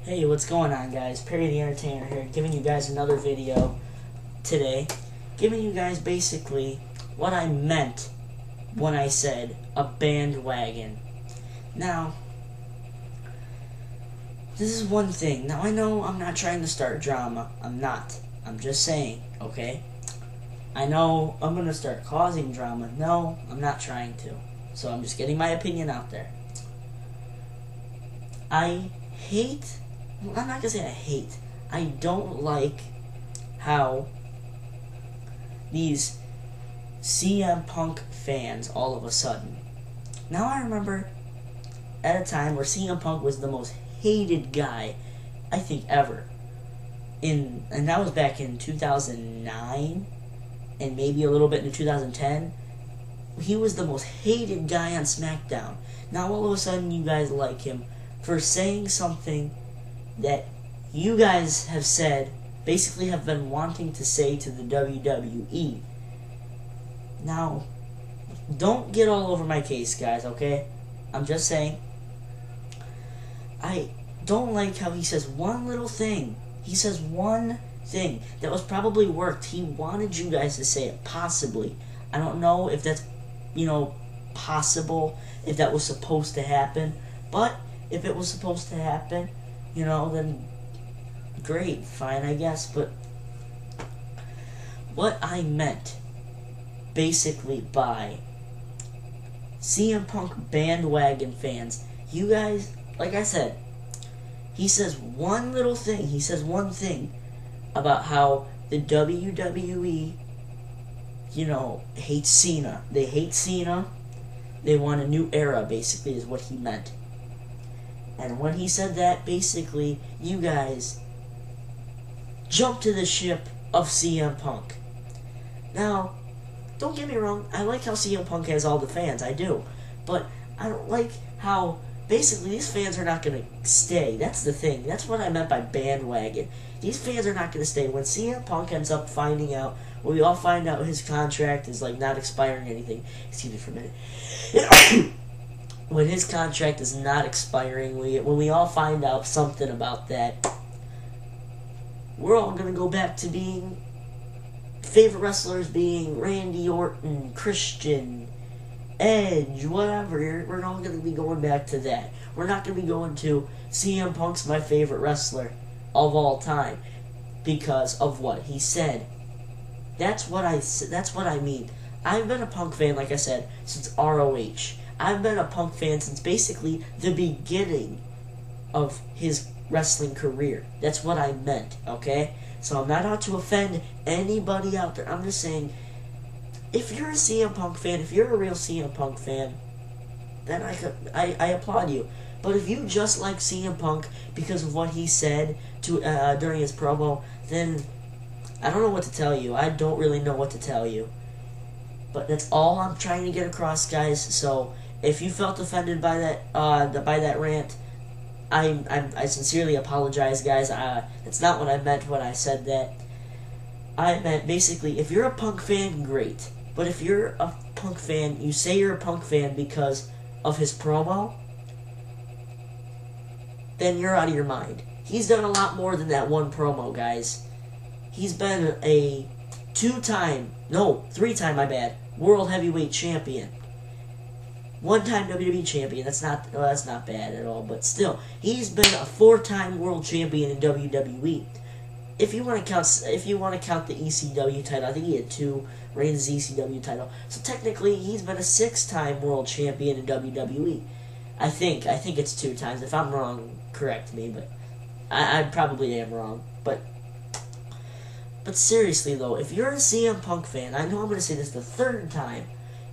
Hey, what's going on, guys? Perry the Entertainer here, giving you guys another video today, giving you guys basically what I meant when I said a bandwagon. Now, this is one thing. Now, I know I'm not trying to start drama. I'm not. I'm just saying, okay? I know I'm going to start causing drama. No, I'm not trying to. So I'm just getting my opinion out there. I'm not going to say I hate. I don't like how these CM Punk fans all of a sudden. Now I remember at a time where CM Punk was the most hated guy, I think, ever. And that was back in 2009 and maybe a little bit in 2010. He was the most hated guy on SmackDown. Now all of a sudden you guys like him for saying something that you guys have said, basically have been wanting to say to the WWE. Now, don't get all over my case, guys, okay? I'm just saying, I don't like how he says one little thing. He says one thing that was probably worked. He wanted you guys to say it, possibly. I don't know if that's, possible, if that was supposed to happen, but if it was supposed to happen, then great, fine, I guess. But what I meant, basically, by CM Punk bandwagon fans, you guys, like I said, he says one little thing, he says one thing about how the WWE, hates Cena. They hate Cena. They want a new era, basically, is what he meant. And when he said that, basically, you guys jumped to the ship of CM Punk. Now, don't get me wrong, I like how CM Punk has all the fans, I do. But I don't like how, basically, these fans are not going to stay. That's the thing. That's what I meant by bandwagon. These fans are not going to stay. When CM Punk ends up finding out, when we all find out his contract is, not expiring anything. Excuse me for a minute. When his contract is not expiring, when we all find out something about that, we're all going to go back to being favorite wrestlers, being Randy Orton, Christian, Edge, whatever. We're all going to be going back to that. We're not going to be going to CM Punk's my favorite wrestler of all time because of what he said. That's what I mean. I've been a Punk fan, like I said, since ROH. I've been a Punk fan since basically the beginning of his wrestling career. That's what I meant, okay? So I'm not out to offend anybody out there. I'm just saying, if you're a CM Punk fan, if you're a real CM Punk fan, then I applaud you. But if you just like CM Punk because of what he said during his promo, then I don't know what to tell you. I don't really know what to tell you. But that's all I'm trying to get across, guys. So if you felt offended by that rant, I sincerely apologize, guys. That's not what I meant when I said that. I meant basically, if you're a Punk fan, great. But if you're a Punk fan, you say you're a Punk fan because of his promo, then you're out of your mind. He's done a lot more than that one promo, guys. He's been a three-time, World Heavyweight Champion. One-time WWE Champion. That's not bad at all, but still, he's been a 4-time World Champion in WWE. If you want to count the ECW title, I think he had 2 reigns as ECW title. So technically, he's been a 6-time World Champion in WWE. I think it's 2 times. If I'm wrong, correct me, but I probably am wrong. But seriously though, if you're a CM Punk fan, I know I'm going to say this the 3rd time.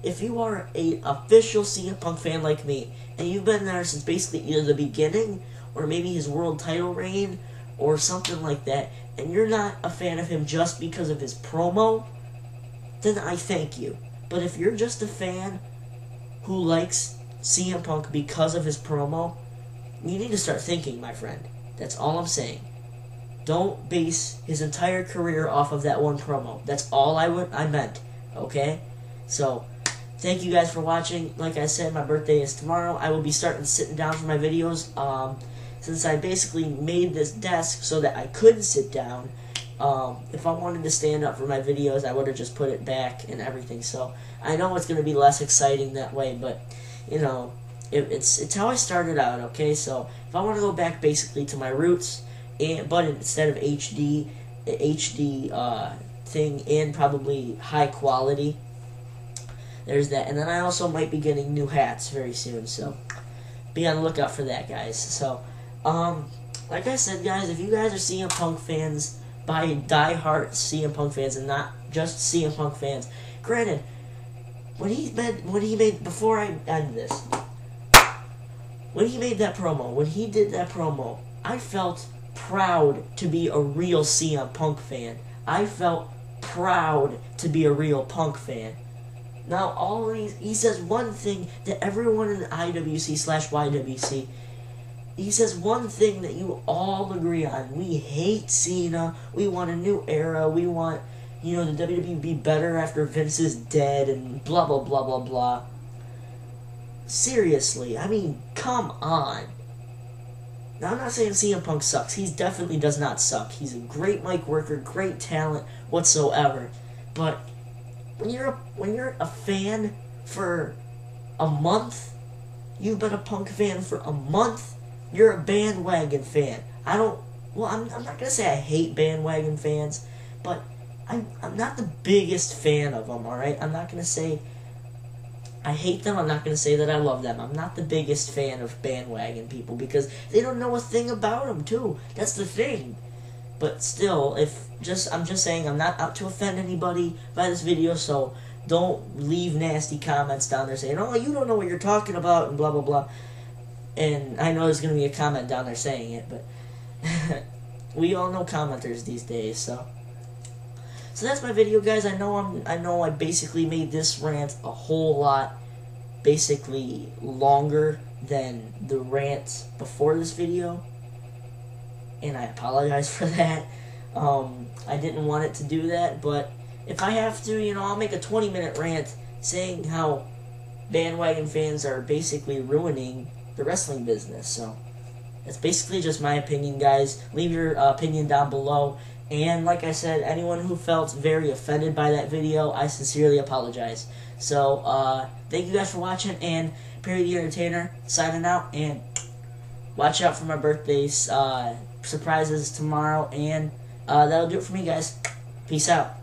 If you are a official CM Punk fan like me, and you've been there since basically either the beginning, or maybe his world title reign, or something like that, and you're not a fan of him just because of his promo, then I thank you. But if you're just a fan who likes CM Punk because of his promo, you need to start thinking, my friend. That's all I'm saying. Don't base his entire career off of that one promo. That's all I meant, okay? So, thank you guys for watching. Like I said, my birthday is tomorrow. I will be sitting down for my videos. since I basically made this desk so that I could sit down. If I wanted to stand up for my videos, I would have just put it back and everything. So I know it's going to be less exciting that way, but you know, it's how I started out. Okay, so if I want to go back basically to my roots, but instead of HD thing and probably high quality, there's that. And then I also might be getting new hats very soon, so be on the lookout for that, guys. So like I said, guys, if you guys are CM Punk fans, by die-hard CM Punk fans and not just CM Punk fans, granted, when he made before I end this, when he made that promo, when he did that promo, I felt proud to be a real CM Punk fan. I felt proud to be a real Punk fan. Now, all of these, he says one thing that everyone in the IWC/YWC, he says one thing that you all agree on. We hate Cena. We want a new era. We want, you know, the WWE to be better after Vince is dead and blah, blah, blah, blah, blah. Seriously, I mean, come on. Now, I'm not saying CM Punk sucks. He definitely does not suck. He's a great mic worker, great talent whatsoever. But when you're a fan for a month, you've been a Punk fan for a month, you're a bandwagon fan. I'm not going to say I hate bandwagon fans, but I'm not the biggest fan of them, alright? I'm not going to say I hate them. I'm not going to say that I love them. I'm not the biggest fan of bandwagon people because they don't know a thing about them, too. That's the thing. But still, I'm just saying I'm not out to offend anybody by this video, so don't leave nasty comments down there saying, oh, you don't know what you're talking about, and blah, blah, blah. And I know there's going to be a comment down there saying it, but we all know commenters these days, so that's my video, guys. I know I basically made this rant a whole lot basically longer than the rant before this video, and I apologize for that. I didn't want it to do that, but if I have to, you know, I'll make a 20-minute rant saying how bandwagon fans are basically ruining the wrestling business. So that's basically just my opinion, guys. Leave your opinion down below. And like I said, anyone who felt very offended by that video, I sincerely apologize. So, thank you guys for watching, and Perry the Entertainer signing out, and watch out for my birthday's surprises tomorrow, and that'll do it for me, guys. Peace out.